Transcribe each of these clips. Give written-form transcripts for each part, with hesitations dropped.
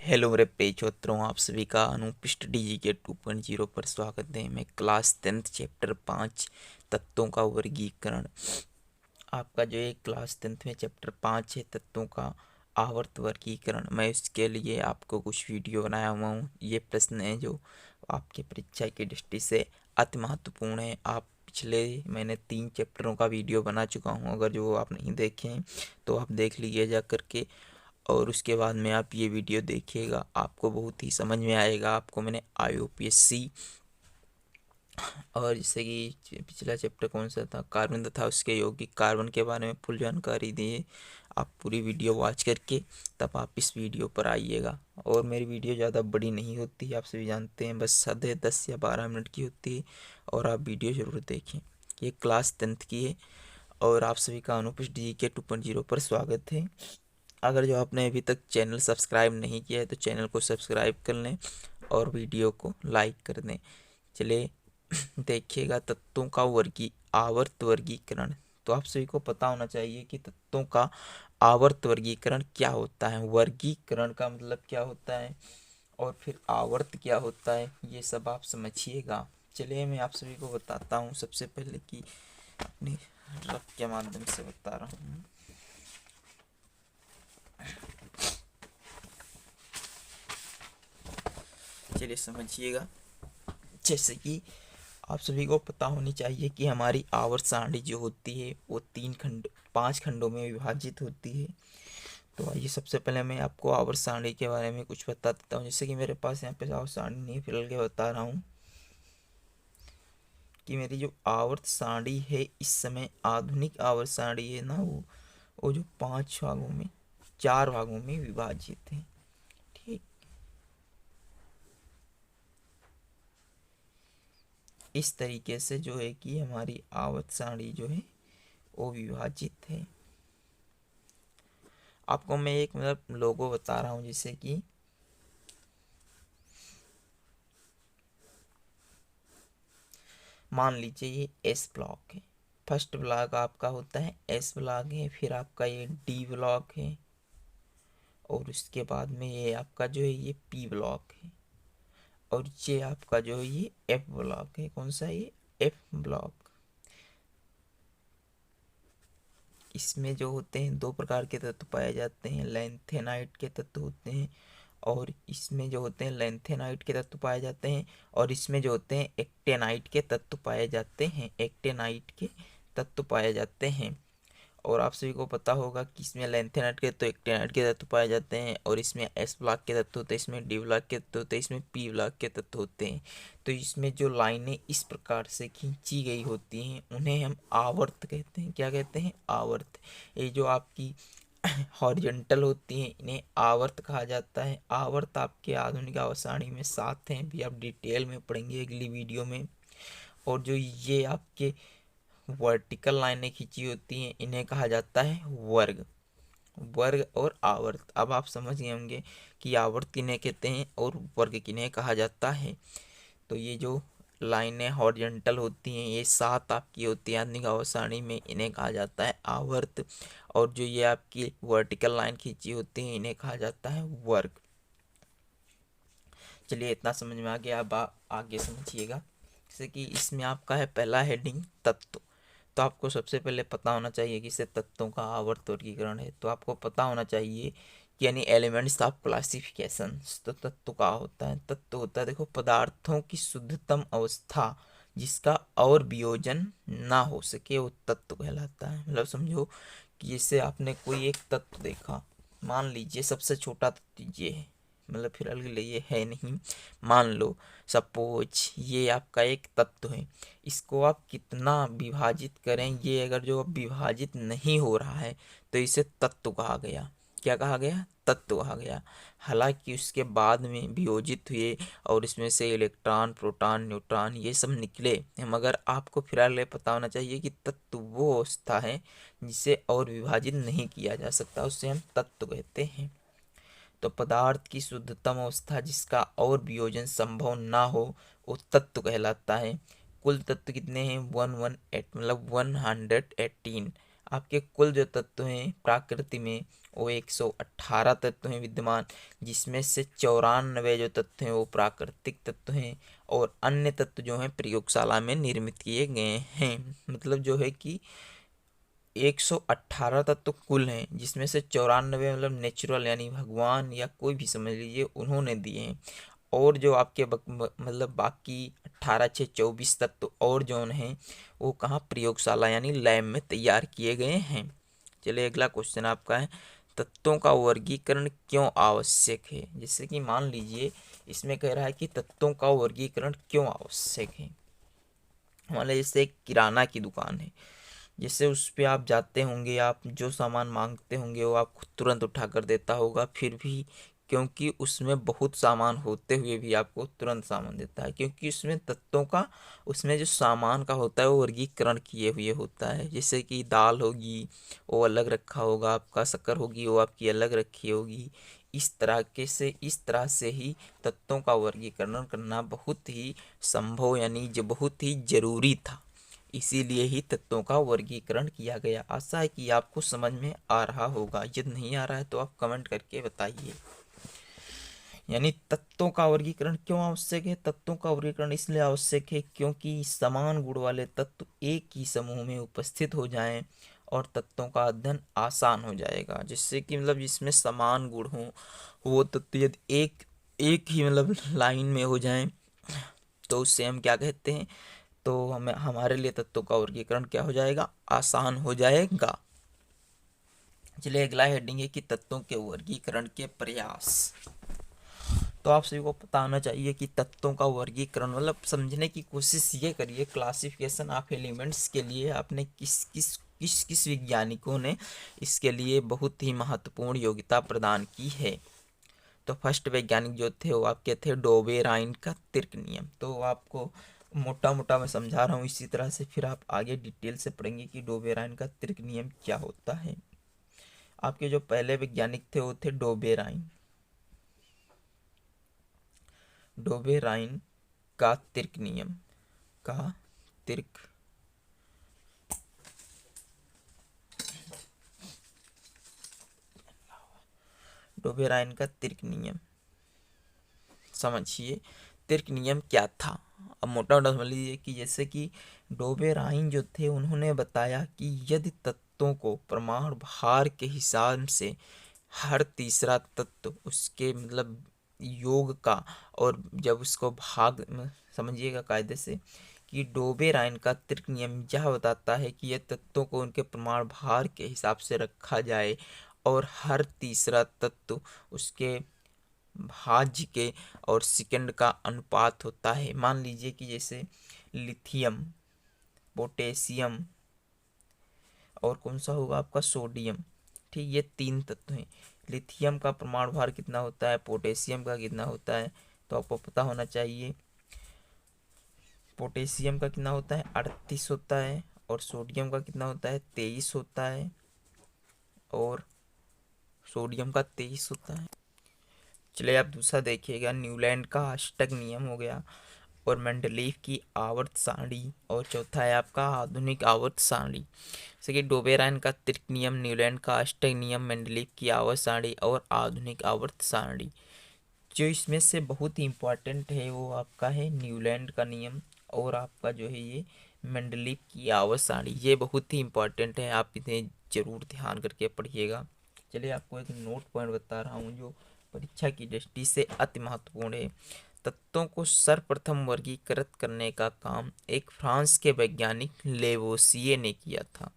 Hello मेरे प्रिय छात्रों, आप सभी का अनुपिष्ट डीजी के 2.0 पर स्वागत है। मैं क्लास 10th चैप्टर 5 तत्वों का वर्गीकरण। आपका जो ये क्लास 10th में चैप्टर 5 है तत्वों का आवर्त वर्गीकरण, मैं इसके लिए आपको कुछ वीडियो बनाया हुआ हूँ। ये प्रश्न है जो आपके परीक्षा की दृष्टि से अति महत्वपूर्ण है। आप पिछले मैंने 3 चैप्टरों का वीडियो बना चुका हूँ, अगर जो आप नहीं देखे हैं तो आप देख लीजिए जा करके, और उसके बाद में आप ये वीडियो देखिएगा, आपको बहुत ही समझ में आएगा। आपको मैंने IUPAC और जैसे कि पिछला चैप्टर कौन सा था, कार्बन तथा उसके यौगिक कार्बन के बारे में फुल जानकारी दी है। आप पूरी वीडियो वॉच करके तब आप इस वीडियो पर आइएगा। और मेरी वीडियो ज़्यादा बड़ी नहीं होती है, आप सभी जानते हैं, बस 10 या 12 मिनट की होती है। और आप वीडियो ज़रूर देखें। ये क्लास 10th की है और आप सभी का अनुपिष्ट जी के 2.0 पर स्वागत है। अगर जो आपने अभी तक चैनल सब्सक्राइब नहीं किया है तो चैनल को सब्सक्राइब कर लें और वीडियो को लाइक कर दें। चलिए देखिएगा तत्वों का आवर्त वर्गीकरण। तो आप सभी को पता होना चाहिए कि तत्वों का आवर्त वर्गीकरण क्या होता है, वर्गीकरण का मतलब क्या होता है और फिर आवर्त क्या होता है, ये सब आप समझिएगा। चलिए मैं आप सभी को बताता हूँ। सबसे पहले कि अपनी रफ के माध्यम से बता रहा हूँ। चलिए समझिएगा। जैसे कि आप सभी को पता होनी चाहिए कि हमारी आवर्त सारणी जो होती है वो 5 खंडों में विभाजित होती है। तो आइए सबसे पहले मैं आपको आवर्त सारणी के बारे में कुछ बता देता हूँ। जैसे कि मेरे पास यहाँ पे आवर्त सारणी नहीं है, फिलहाल के बता रहा हूँ कि मेरी जो आवर्त सारणी है इस समय आधुनिक आवर्त सारणी है ना, वो जो 5 भागों में 4 भागों में विभाजित है। ठीक, इस तरीके से जो है कि हमारी आवर्त सारणी जो है वो विभाजित है। आपको मैं एक मतलब लोगो बता रहा हूँ। जैसे कि मान लीजिए ये एस ब्लॉक है, फर्स्ट ब्लॉक आपका होता है एस ब्लॉक है, फिर आपका ये डी ब्लॉक है, और उसके बाद में ये आपका जो है ये पी ब्लॉक है, और ये आपका जो है ये एफ ब्लॉक है। कौन सा, ये एफ ब्लॉक। इसमें जो होते हैं 2 प्रकार के तत्व पाए जाते हैं, लैंथेनाइट के तत्व होते हैं, और इसमें जो होते हैं लैंथेनाइट के तत्व पाए जाते हैं, और इसमें जो होते हैं एक्टेनाइट के तत्व पाए जाते हैं, एक्टेनाइट के तत्व पाए जाते हैं। और आप सभी को पता होगा कि इसमें लैंथेनाइट के तो एक्टेनाइट के तत्व पाए जाते हैं, और इसमें एस ब्लॉक के तत्व होते हैं, इसमें डी ब्लॉक के तत्व होते हैं, इसमें पी ब्लॉक के तत्व होते हैं। तो इसमें जो लाइनें इस प्रकार से खींची गई होती हैं उन्हें हम आवर्त कहते हैं। क्या कहते हैं? आवर्त। ये जो आपकी हॉरिजॉन्टल होती हैं इन्हें आवर्त कहा जाता है। आवर्त आपके आधुनिक आवर्त सारणी में 7 हैं, भी आप डिटेल में पढ़ेंगे अगली वीडियो में। और जो ये आपके वर्टिकल लाइनें खींची होती हैं इन्हें कहा जाता है वर्ग। वर्ग और आवर्त, अब आप समझ गए होंगे कि आवर्त किन्हें कहते हैं और वर्ग किन्हें कहा जाता है। तो ये जो लाइनें हॉरिजॉन्टल होती हैं ये 7 आपकी होती हैं आधुनिक आवर्त सारणी में, इन्हें कहा जाता है आवर्त। और जो ये आपकी वर्टिकल लाइन खींची होती हैं इन्हें कहा जाता है वर्ग। चलिए इतना समझ में आ गया, अब आप आगे समझिएगा। जैसे कि इसमें आपका है पहला हेडिंग तत्व। तो आपको सबसे पहले पता होना चाहिए कि इसे तत्वों का आवर्त वर्गीकरण है। तो आपको पता होना चाहिए कि यानी एलिमेंट्स ऑफ क्लासिफिकेशन। तो तत्व का होता है, तत्व होता है देखो पदार्थों की शुद्धतम अवस्था जिसका और वियोजन ना हो सके वो तत्व कहलाता है। मतलब समझो कि जैसे आपने कोई एक तत्व देखा, मान लीजिए सबसे छोटा तत्व ये है, मतलब फिलहाल के लिए ये है नहीं, मान लो सपोज ये आपका एक तत्व है, इसको आप कितना विभाजित करें, ये अगर जो विभाजित नहीं हो रहा है तो इसे तत्व कहा गया। क्या कहा गया? तत्व कहा गया। हालांकि उसके बाद में वियोजित हुए और इसमें से इलेक्ट्रॉन, प्रोटॉन, न्यूट्रॉन ये सब निकले, मगर आपको फिलहाल ये पता होना चाहिए कि तत्व वो अवस्था है जिसे और विभाजित नहीं किया जा सकता, उससे हम तत्व कहते हैं। तो पदार्थ की शुद्धतम अवस्था जिसका और वियोजन संभव ना हो वो तत्व कहलाता है। कुल तत्व कितने हैं? 118, मतलब 118 आपके कुल जो तत्व हैं प्रकृति में वो 118 तत्व हैं विद्यमान, जिसमें से 94 जो तत्व हैं वो प्राकृतिक तत्व हैं और अन्य तत्व जो हैं प्रयोगशाला में निर्मित किए गए हैं। मतलब जो है कि 118 तत्व कुल हैं, जिसमें से 94 मतलब नेचुरल यानी भगवान या कोई भी समझ लीजिए उन्होंने दिए हैं, और जो आपके मतलब बाकी 18 से 24 तत्व और जो हैं वो कहाँ प्रयोगशाला यानी लैब में तैयार किए गए हैं। चलिए अगला क्वेश्चन आपका है, तत्वों का वर्गीकरण क्यों आवश्यक है। जैसे कि मान लीजिए इसमें कह रहा है कि तत्वों का वर्गीकरण क्यों आवश्यक है। मान लीजिए जैसे एक किराना की दुकान है, जैसे उस पे आप जाते होंगे, आप जो सामान मांगते होंगे वो आपको तुरंत उठा कर देता होगा, फिर भी क्योंकि उसमें बहुत सामान होते हुए भी आपको तुरंत सामान देता है, क्योंकि उसमें तत्वों का, उसमें जो सामान का होता है वो वर्गीकरण किए हुए होता है। जैसे कि दाल होगी वो अलग रखा होगा आपका, शक्कर होगी वो आपकी अलग रखी होगी। इस तरह से ही तत्वों का वर्गीकरण करना बहुत ही संभव यानी जो बहुत ही जरूरी था, इसीलिए ही तत्वों का वर्गीकरण किया गया। आशा है कि आपको समझ में आ रहा होगा, यदि नहीं आ रहा है तो आप कमेंट करके बताइए। यानी तत्वों का वर्गीकरण क्यों आवश्यक है। तत्वों का वर्गीकरण इसलिए आवश्यक है क्योंकि समान गुण वाले तत्व एक ही समूह में उपस्थित हो जाएं और तत्वों का अध्ययन आसान हो जाएगा। जिससे कि मतलब जिसमें समान गुण हो वो तत्व यदि एक एक ही मतलब लाइन में हो जाएं तो उससे हम क्या कहते हैं, तो हमें हमारे लिए तत्वों का वर्गीकरण क्या हो जाएगा, आसान हो जाएगा। चलिए अगला हेडिंग है कि तत्वों के वर्गीकरण के प्रयास। तो आप सभी को पता होना चाहिए कि तत्वों का वर्गीकरण मतलब समझने की कोशिश ये करिए, क्लासिफिकेशन ऑफ एलिमेंट्स के लिए आपने किस वैज्ञानिकों ने इसके लिए बहुत ही महत्वपूर्ण योग्यता प्रदान की है। तो फर्स्ट वैज्ञानिक जो थे वो आपके थे डोबेराइन का तर्क नियम। तो आपको मोटा मोटा मैं समझा रहा हूँ, इसी तरह से फिर आप आगे डिटेल से पढ़ेंगे कि डोबेराइन का तर्क नियम क्या होता है। आपके जो पहले वैज्ञानिक थे वो थे डोबेराइन। डोबेराइन का तर्क नियम का तर्क डोबेराइन का तर्क नियम समझिए। तर्क नियम क्या था, अब मोटा मोटा समझ लीजिए कि जैसे कि डोबेराइन जो थे उन्होंने बताया कि यदि तत्वों को परमाणु भार के हिसाब से हर तीसरा तत्व उसके मतलब योग का, और जब उसको भाग समझिएगा कायदे से, कि डोबेराइन का तर्क नियम यह बताता है कि यह तत्वों को उनके परमाणु भार के हिसाब से रखा जाए और हर तीसरा तत्व उसके भाज्य के और सेकंड का अनुपात होता है। मान लीजिए कि जैसे लिथियम, पोटेशियम और कौन सा होगा आपका सोडियम, ठीक, ये 3 तत्व हैं। लिथियम का परमाणु भार कितना होता है, पोटेशियम का कितना होता है, तो आपको पता होना चाहिए। पोटेशियम का कितना होता है, 38 होता है, और सोडियम का कितना होता है, 23 होता है, और सोडियम का 23 होता है। चलिए आप दूसरा देखिएगा, न्यूलैंड का अष्टक नियम हो गया, और मेंडलीफ की आवर्त सारणी, और चौथा है आपका आधुनिक आवर्त सारणी। जैसे कि डोबेराइन का तर्क नियम, न्यूलैंड का अष्टक नियम, मेंडलीफ की आवर्त सारणी और आधुनिक आवर्त सारणी। जो इसमें से बहुत ही इम्पोर्टेंट है वो आपका है न्यूलैंड का नियम, और आपका जो है ये मेंडलीफ की आवर्त सारणी, ये बहुत ही इम्पोर्टेंट है, आप इन्हें जरूर ध्यान करके पढ़िएगा। चलिए आपको एक नोट पॉइंट बता रहा हूँ जो परीक्षा की दृष्टि से अति महत्वपूर्ण है। तत्वों को सर्वप्रथम वर्गीकृत करने का काम एक फ्रांस के वैज्ञानिक लेवोसिये ने किया था।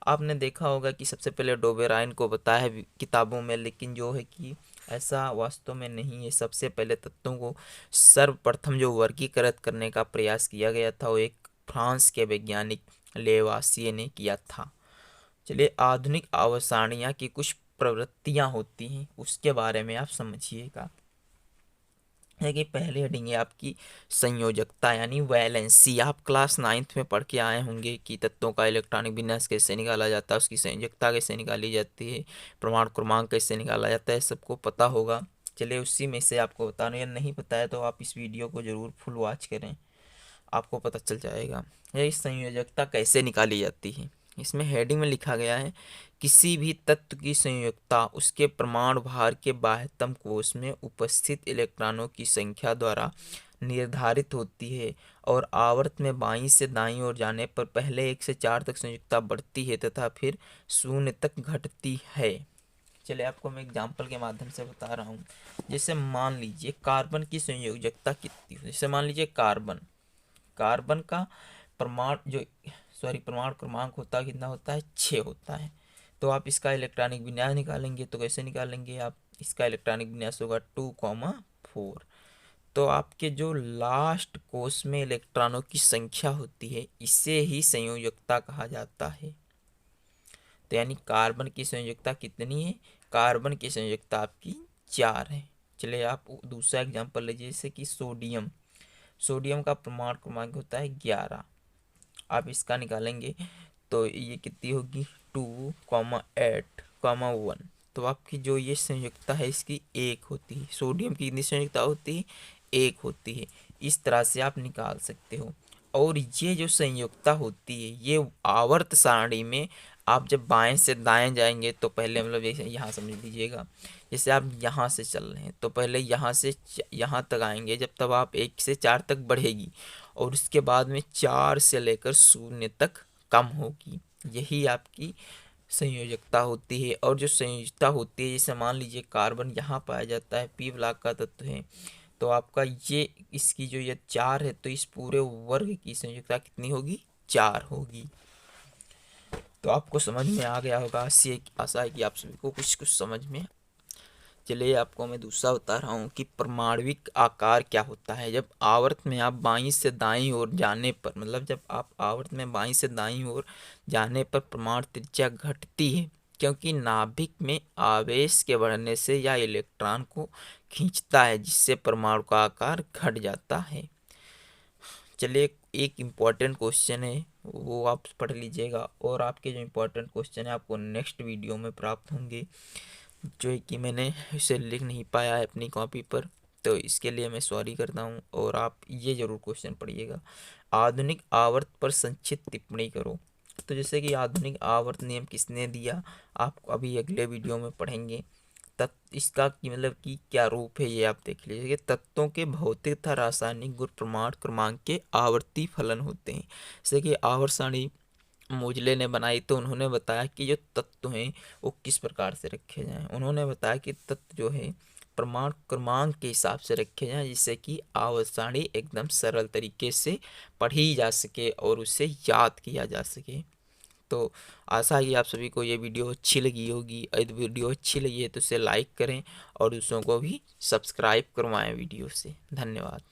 आपने देखा होगा कि सबसे पहले डोबेराइन को बताया है किताबों में, लेकिन जो है कि ऐसा वास्तव में नहीं है। सबसे पहले तत्वों को सर्वप्रथम जो वर्गीकृत करने का प्रयास किया गया था वो एक फ्रांस के वैज्ञानिक लेवासिये ने किया था। चलिए आधुनिक अवसारणियाँ की कुछ प्रवृत्तियाँ होती हैं उसके बारे में आप समझिएगा। है कि पहले हेडिंग है आपकी संयोजकता यानी वैलेंसी। आप क्लास 9th में पढ़ के आए होंगे कि तत्वों का इलेक्ट्रॉनिक विन्यास कैसे निकाला जाता है, उसकी संयोजकता कैसे निकाली जाती है, परमाणु क्रमांक कैसे निकाला जाता है, सबको पता होगा। चलिए उसी में से आपको बता रहे हैं, नहीं पता है तो आप इस वीडियो को ज़रूर फुल वॉच करें, आपको पता चल जाएगा। यह संयोजकता कैसे निकाली जाती है। इसमें हेडिंग में लिखा गया है, किसी भी तत्व की संयोजकता उसके परमाणु भार के बाह्यतम कोश में उपस्थित इलेक्ट्रॉनों की संख्या द्वारा निर्धारित होती है और आवर्त में बाईं से दाईं ओर जाने पर पहले 1 से 4 तक संयोजकता बढ़ती है तथा फिर 0 तक घटती है। चलिए आपको मैं एग्जाम्पल के माध्यम से बता रहा हूँ। जैसे मान लीजिए कार्बन की संयोजकता कितनी हो, जैसे मान लीजिए कार्बन का परमाणु क्रमांक होता है कितना होता है, 6 होता है। तो आप इसका इलेक्ट्रॉनिक विन्यास निकालेंगे तो कैसे निकालेंगे आप, इसका इलेक्ट्रॉनिक विन्यास होगा 2,4। तो आपके जो लास्ट कोष में इलेक्ट्रॉनों की संख्या होती है इसे ही संयोजकता कहा जाता है। तो यानी कार्बन की संयोजकता कितनी है, कार्बन की संयोजकता आपकी 4 है। चलिए आप दूसरा एग्जांपल लीजिए, जैसे कि सोडियम का परमाणु क्रमांक होता है 11। आप इसका निकालेंगे तो ये कितनी होगी, 2,8,1। तो आपकी जो ये संयुक्ता है इसकी 1 होती है। सोडियम की कितनी संयुक्ता होती है, 1 होती है। इस तरह से आप निकाल सकते हो। और ये जो संयुक्ता होती है ये आवर्त सारणी में आप जब बाएं से दाएं जाएंगे तो पहले मतलब जैसे यहाँ समझ लीजिएगा, जैसे आप यहाँ से चल रहे हैं तो पहले यहाँ से यहाँ तक आएंगे, जब तक आप 1 से 4 तक बढ़ेगी और उसके बाद में 4 से लेकर 0 तक कम होगी। यही आपकी संयोजकता होती है। और जो संयोजकता होती है, जैसे मान लीजिए कार्बन यहाँ पाया जाता है, पी ब्लॉक का तत्व है, तो आपका ये इसकी जो ये 4 है तो इस पूरे वर्ग की संयोजकता कितनी होगी, 4 होगी। तो आपको समझ में आ गया होगा। आशा है कि आप सभी को कुछ समझ में। चलिए आपको मैं दूसरा बता रहा हूँ कि परमाणविक आकार क्या होता है। जब आवर्त में आप बाईं से दाईं ओर जाने पर, मतलब जब आप आवर्त में बाईं से दाईं ओर जाने पर परमाणु त्रिज्या घटती है, क्योंकि नाभिक में आवेश के बढ़ने से यह इलेक्ट्रॉन को खींचता है, जिससे परमाणु का आकार घट जाता है। चलिए एक इम्पॉर्टेंट क्वेश्चन है वो आप पढ़ लीजिएगा, और आपके जो इम्पोर्टेंट क्वेश्चन है आपको नेक्स्ट वीडियो में प्राप्त होंगे, जो है कि मैंने इसे लिख नहीं पाया है अपनी कॉपी पर, तो इसके लिए मैं सॉरी करता हूँ। और आप ये ज़रूर क्वेश्चन पढ़िएगा, आधुनिक आवर्त पर संक्षिप्त टिप्पणी करो। तो जैसे कि आधुनिक आवर्त नियम किसने दिया, आप अभी अगले वीडियो में पढ़ेंगे। इसका की मतलब कि क्या रूप है ये आप देख लीजिए। तत्वों के भौतिक तथा रासायनिक गुण प्रमाण क्रमांक के आवर्ती फलन होते हैं। जैसे कि आवर्त सारणी मोजले ने बनाई तो उन्होंने बताया कि जो तत्व हैं वो किस प्रकार से रखे जाएं। उन्होंने बताया कि तत्व जो है प्रमाण क्रमांक के हिसाब से रखे जाएं, जिससे कि आवर्त सारणी एकदम सरल तरीके से पढ़ी जा सके और उसे याद किया जा सके। तो आशा है कि आप सभी को ये वीडियो अच्छी लगी होगी। यदि वीडियो अच्छी लगी है तो इसे लाइक करें और दूसरों को भी सब्सक्राइब करवाएं वीडियो से। धन्यवाद।